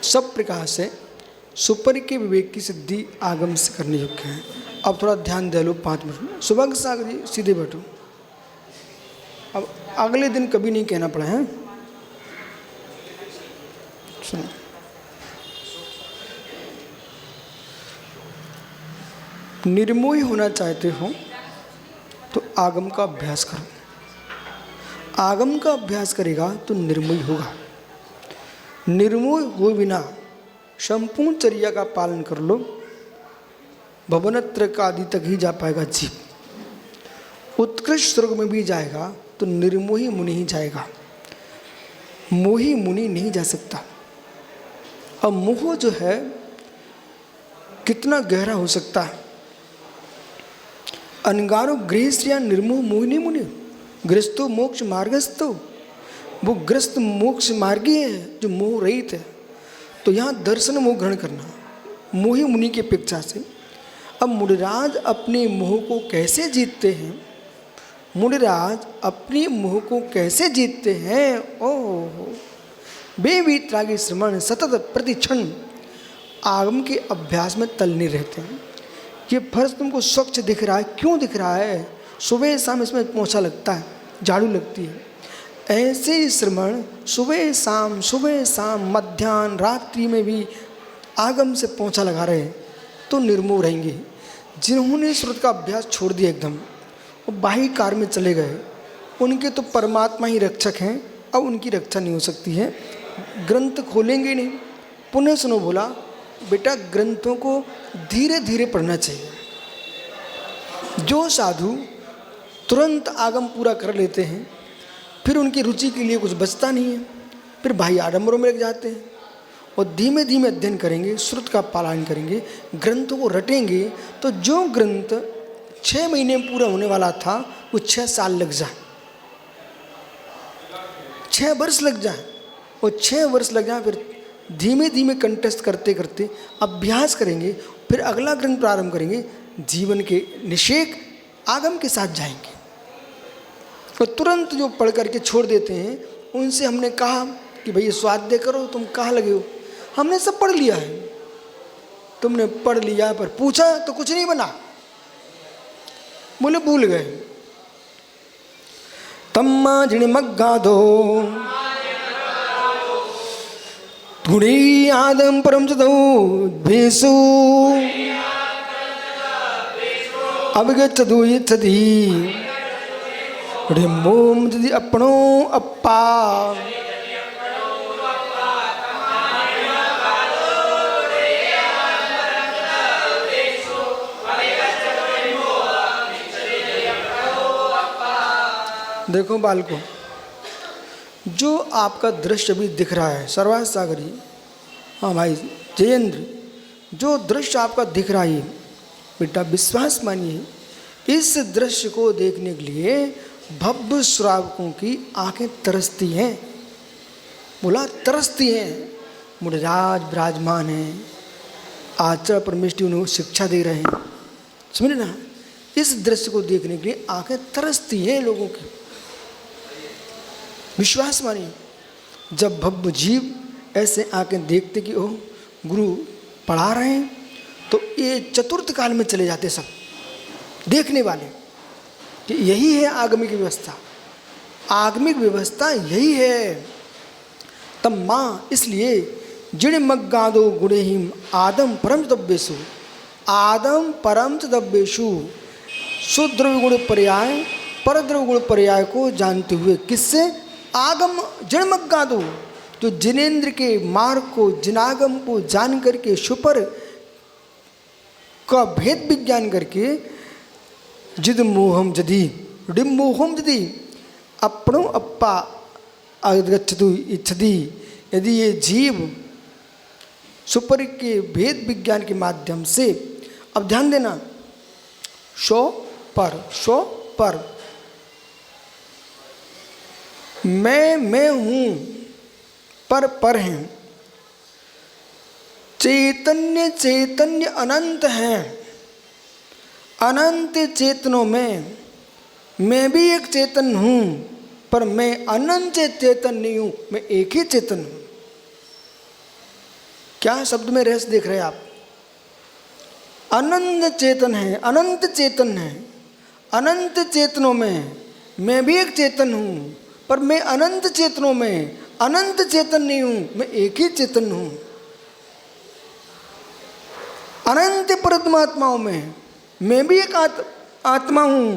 सब प्रकार से सुपर के विवेक की सिद्धि आगम से करने योग्य है। अब थोड़ा ध्यान दे लो 5 मिनट। सुबह सागर जी सीधे बैठो। अब अगले दिन कभी नहीं कहना पड़ा है। सुनो, निर्मोही होना चाहते हो तो आगम का अभ्यास करो। आगम का अभ्यास करेगा तो निर्मोही होगा। निर्मोही हो बिना संपूर्ण चर्या का पालन कर लो, भवनत्रक आदि तक ही जा पाएगा जीव। उत्कृष्ट स्वर्ग में भी जाएगा तो निर्मोही मुनि ही जाएगा, मोही मुनि नहीं जा सकता। अब मोह जो है कितना गहरा हो सकता है। अनगारो गृहस्थ या निर्मोह मोहिनी मुनि, गृहस्थो मोक्ष मार्गस्थो, वो गृहस्थ मोक्ष मार्गी है जो मोह रहित है। तो यहाँ दर्शन मोह ग्रहण करना मोही मुनि की अपेक्षा से। अब मुनिराज अपने मोह को कैसे जीतते हैं? मुनिराज अपनी मोह को कैसे जीतते हैं? ओह, बेवितरागी श्रमण सतत प्रतिक्षण आगम के अभ्यास में तल्लीन रहते हैं। ये फर्श तुमको स्वच्छ दिख रहा है, क्यों दिख रहा है? सुबह शाम इसमें पोछा लगता है, झाड़ू लगती है। ऐसे ही श्रमण सुबह शाम मध्याह्न रात्रि में भी आगम से पोछा लगा रहे हैं तो निर्मोह रहेंगे। जिन्होंने श्रुत का अभ्यास छोड़ दिया एकदम, वो बाही कार में चले गए, उनके तो परमात्मा ही रक्षक हैं, अब उनकी रक्षा नहीं हो सकती है। ग्रंथ खोलेंगे नहीं। पुनः सुनो बोला, बेटा ग्रंथों को धीरे धीरे पढ़ना चाहिए। जो साधु तुरंत आगम पूरा कर लेते हैं फिर उनकी रुचि के लिए कुछ बचता नहीं है, फिर भाई आडंबरों में लग जाते हैं। और धीमे धीमे अध्ययन करेंगे, श्रुत का पालन करेंगे, ग्रंथों को रटेंगे तो जो ग्रंथ 6 महीने में पूरा होने वाला था वो 6 साल लग जाए, 6 वर्ष लग जाए, और 6 वर्ष लग जाए। फिर धीमे धीमे कंटेस्ट करते करते अभ्यास करेंगे, फिर अगला ग्रंथ प्रारंभ करेंगे। जीवन के निषेक आगम के साथ जाएंगे। और तुरंत जो पढ़ करके छोड़ देते हैं उनसे हमने कहा कि भैया स्वाध्याय करो, तुम कहाँ लगे हो? हमने सब पढ़ लिया है। तुमने पढ़ लिया पर पूछा तो कुछ नहीं बना, बोले भूल गए। तम्मा जिण मग्गाधो गुणी आदम परम चदो भेसु अवगच्छतु इच्छति मोम यदि अपनो अप्पा। देखो बालकों, जो आपका दृश्य अभी दिख रहा है सर्वास सागरी, हाँ भाई जयेंद्र, जो दृश्य आपका दिख रहा है बेटा विश्वास मानिए, इस दृश्य को देखने के लिए भव्य श्रावकों की आंखें तरसती हैं। बोला तरसती हैं। मुनिराज विराजमान हैं, आचार्य परमेष्टि उन्हें शिक्षा दे रहे हैं, समझे ना? इस दृश्य को देखने के लिए आंखें तरसती हैं लोगों की। विश्वास मानिए, जब भव्य जीव ऐसे आंखें देखते कि ओह गुरु पढ़ा रहे हैं, तो ये चतुर्थ काल में चले जाते सब देखने वाले कि यही है आगमिक व्यवस्था। आगमिक व्यवस्था यही है। तब माँ इसलिए जिण मग्गादो गुणेहिम आदम परम तब्बेशु, आदम परम तब्बेशु, सुद्रव्य गुण पर्याय परद्रव्य गुण पर्याय को जानते हुए, किससे? आगम जिण मग्गादो, तो जिनेन्द्र के मार्ग को, जिनागम को जान करके, सुपर का भेद विज्ञान करके, जिद मोहम जदि डिमोहम जदि अपनो अप्पा अगच्छतु इच्छति, यदि ये जीव सुपर के भेद विज्ञान के माध्यम से, अब ध्यान देना, शो पर मैं हूँ, पर हैं, चैतन्य अनंत हैं, अनंत चेतनों में मैं भी एक चेतन हूँ, पर मैं अनंत चेतन नहीं हूँ, मैं एक ही चेतन हूँ। क्या शब्द में रहस्य देख रहे हैं आप? अनंत चेतन है, अनंत चेतन है। अनंत चेतनों में मैं भी एक चेतन हूँ, पर मैं अनंत चेतनों में अनंत चेतन नहीं हूँ, मैं एक ही चेतन हूँ। अनंत परमात्माओं में मैं भी एक आत्मा हूँ,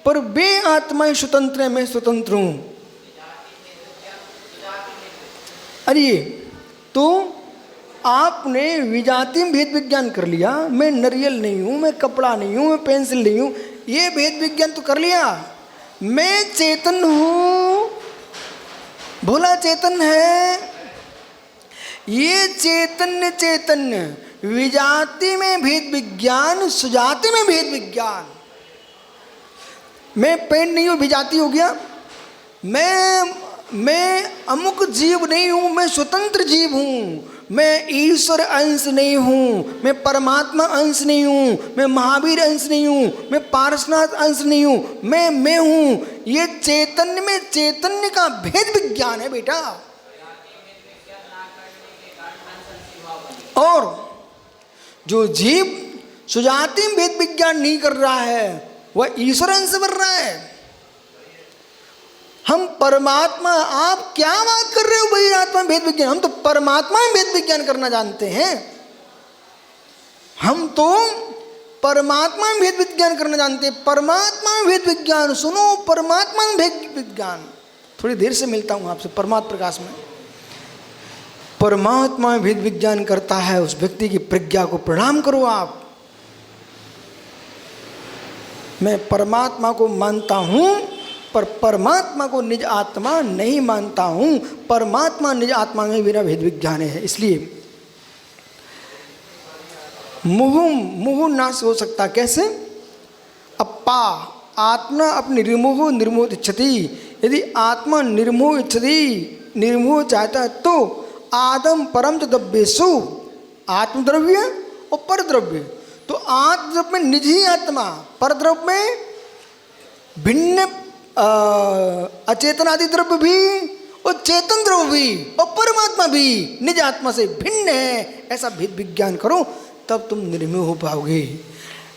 पर वे आत्माएं स्वतंत्र हैं, मैं स्वतंत्र हूँ। अरे तो आपने विजातीय भेद विज्ञान कर लिया, मैं नरियल नहीं हूँ, मैं कपड़ा नहीं हूँ, मैं पेंसिल नहीं हूँ, ये भेद विज्ञान तो कर लिया। मैं चेतन हूँ, भोला चेतन है। ये चैतन्य चैतन्य विजाति में भेद विज्ञान, सुजाति में भेद विज्ञान। मैं पेड़ नहीं हूँ, विजाति हो गया। मैं अमुक जीव नहीं हूँ, मैं स्वतंत्र जीव हूँ। मैं ईश्वर अंश नहीं हूँ, मैं परमात्मा अंश नहीं हूँ, मैं महावीर अंश नहीं हूँ, मैं पार्श्वनाथ अंश नहीं हूँ, मैं हूँ। ये चैतन्य में चैतन्य का भेद विज्ञान है बेटा। और जो जीव सुजाति में भेद विज्ञान नहीं कर रहा है, वह ईश्वर अंश बन रहा है। हम परमात्मा, आप क्या बात कर रहे हो भाई आत्मा में भेद विज्ञान? हम तो परमात्मा में भेद विज्ञान करना जानते हैं। हम तो परमात्मा में भेद विज्ञान करना जानते हैं। परमात्मा में भेद विज्ञान सुनो, परमात्मा में भेद विज्ञान। थोड़ी देर से मिलता हूं आपसे परमात्मा प्रकाश में। परमात्मा में भेद विज्ञान करता है उस व्यक्ति की प्रज्ञा को प्रणाम करो आप। मैं परमात्मा को मानता हूं, पर परमात्मा को निज आत्मा नहीं मानता हूं। परमात्मा निज आत्मा में मेरा भेद विज्ञान है। इसलिए मुहुः नाश हो सकता कैसे? अप्पा आत्मा अपनी निर्मोह इच्छति। यदि आत्मा निर्मोह इच्छति, निर्मोह चाहता है, तो आदम परम च द्रव्येषु, आत्मद्रव्य और परद्रव्य। तो आत्मद्रव्य में निज ही आत्मा, परद्रव्य में भिन्न अचेतन आदि द्रव्य भी और चेतन द्रव्य भी और परमात्मा भी निज आत्मा से भिन्न है। ऐसा भेद विज्ञान करो, तब तुम निर्मोह हो पाओगे।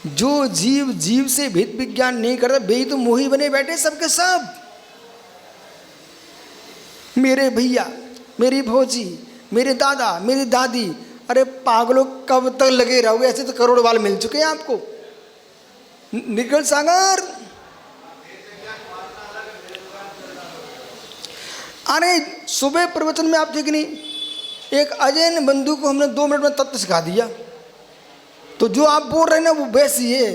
जो जीव जीव से भेद विज्ञान नहीं करता, वे तो मोही बने बैठे सबके सब। मेरे भैया, मेरी भौजी, मेरे दादा, मेरी दादी। अरे पागलों, कब तक लगे रहोगे? ऐसे तो करोड़ बाल मिल चुके हैं आपको। निकल सागर। अरे सुबह प्रवचन में आप थे कि नहीं, एक अजय बंधु को हमने 2 मिनट में तत्व सिखा दिया। तो जो आप बोल रहे हैं ना, वो वैसी है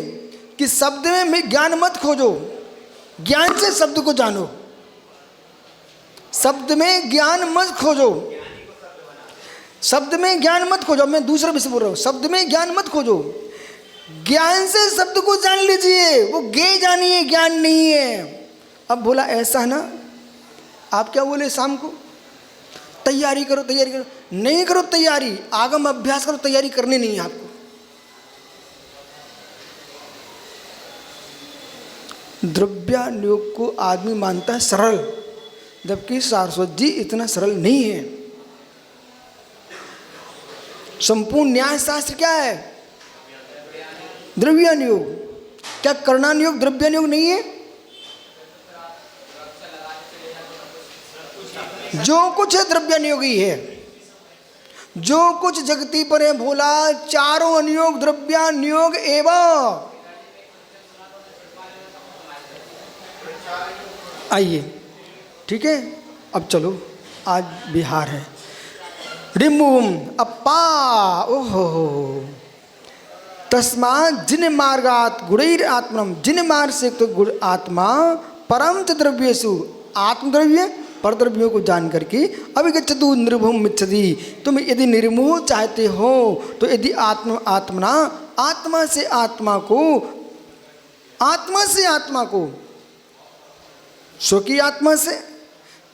कि शब्द में ज्ञान मत खोजो, ज्ञान से शब्द को जानो। शब्द में ज्ञान मत खोजो, शब्द में ज्ञान मत खोजो। मैं दूसरा विषय बोल रहा हूँ, शब्द में ज्ञान मत खोजो, ज्ञान से शब्द को जान लीजिए। वो गे जानिए, ज्ञान नहीं है। अब बोला ऐसा है ना, आप क्या बोले शाम को? तैयारी करो, तैयारी करो। नहीं करो तैयारी, आगम अभ्यास करो, तैयारी करनी नहीं है आपको। द्रव्यानुयोग को आदमी मानता है सरल, जबकि सारस्वत जी इतना सरल नहीं है। संपूर्ण न्याय शास्त्र क्या है? द्रव्यानुयोग। क्या कर्णानुयोग द्रव्यानुयोग नहीं है? जो कुछ है द्रव्यानुयोगी है। जो कुछ जगती पर है भोला, चारों अनुयोग द्रव्यानुयोग एवं। आइए, ठीक है, अब चलो, आज बिहार है। रिमुम अप्पा ओहो तस्मात् जिन मार्गात गुणैर आत्मनम, जिन मार्ग से तो गुण आत्मा परम च द्रव्येषु, आत्मद्रव्य परद्रव्यों को जान करके अभिगच्छतु निर्मोहम् इच्छति। तुम यदि निर्मोह चाहते हो तो यदि आत्मना आत्मा से आत्मा को स्व की आत्मा से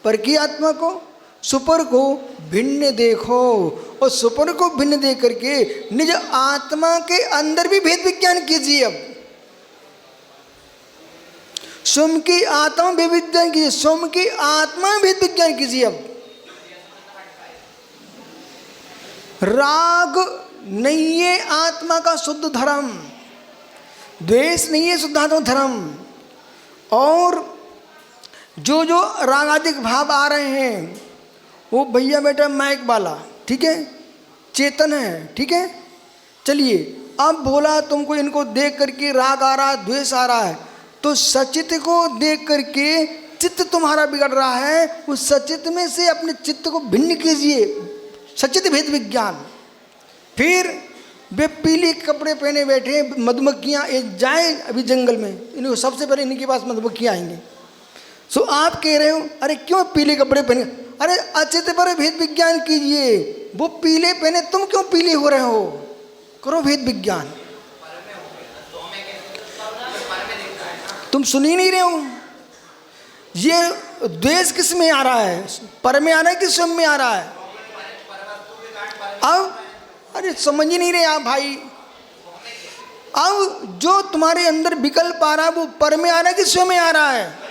पर की आत्मा को, सुपर को भिन्न देखो, और सुपर को भिन्न देख करके निज आत्मा के अंदर भी भेद विज्ञान कीजिए। अब स्वयं की आत्मा भेद विज्ञान कीजिए, स्वयं की आत्मा में भेद विज्ञान कीजिए। अब राग नहीं है आत्मा का शुद्ध धर्म, द्वेष नहीं है शुद्धात्मा धर्म। और जो जो रागादिक भाव आ रहे हैं वो भैया बेटा माइक वाला, ठीक है, चेतन है, ठीक है। चलिए अब बोला तुमको इनको देख करके राग आ रहा है, द्वेष आ रहा है, तो सचित को देख करके चित्त तुम्हारा बिगड़ रहा है, उस सचित में से अपने चित्त को भिन्न कीजिए, सचित भेद विज्ञान। फिर वे पीले कपड़े पहने बैठे मधुमक्खियाँ जाए अभी जंगल में, इनको सबसे पहले इनके पास मधुमक्खियाँ आएंगे। सो आप कह रहे हो अरे क्यों पीले कपड़े पहने, अरे अचित पर भेद विज्ञान कीजिए, वो पीले पहने तुम क्यों पीले हो रहे हो, करो भेद विज्ञान। तुम सुन ही नहीं रहे हो। ये द्वेष किस में आ रहा है, पर में आ रहा है कि स्वयं में आ रहा है। अब अरे समझ ही नहीं रहे आप भाई। अब जो तुम्हारे अंदर विकल्प आ रहा है वो पर में आ रहा है कि स्वयं में आ रहा है।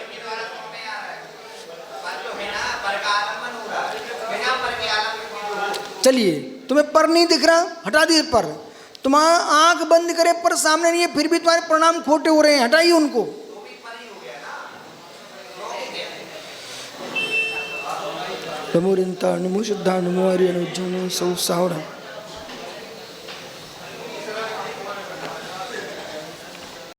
चलिए तुम्हें पर नहीं दिख रहा, हटा दिए पर। तुम्हारा आंख बंद करे पर सामने नहीं है, फिर भी तुम्हारे प्रणाम खोटे हो रहे हैं, हटाइए उनको। नमो रिंता नमो शुद्धा नमो हरि अनुज्जन सौ सावरा।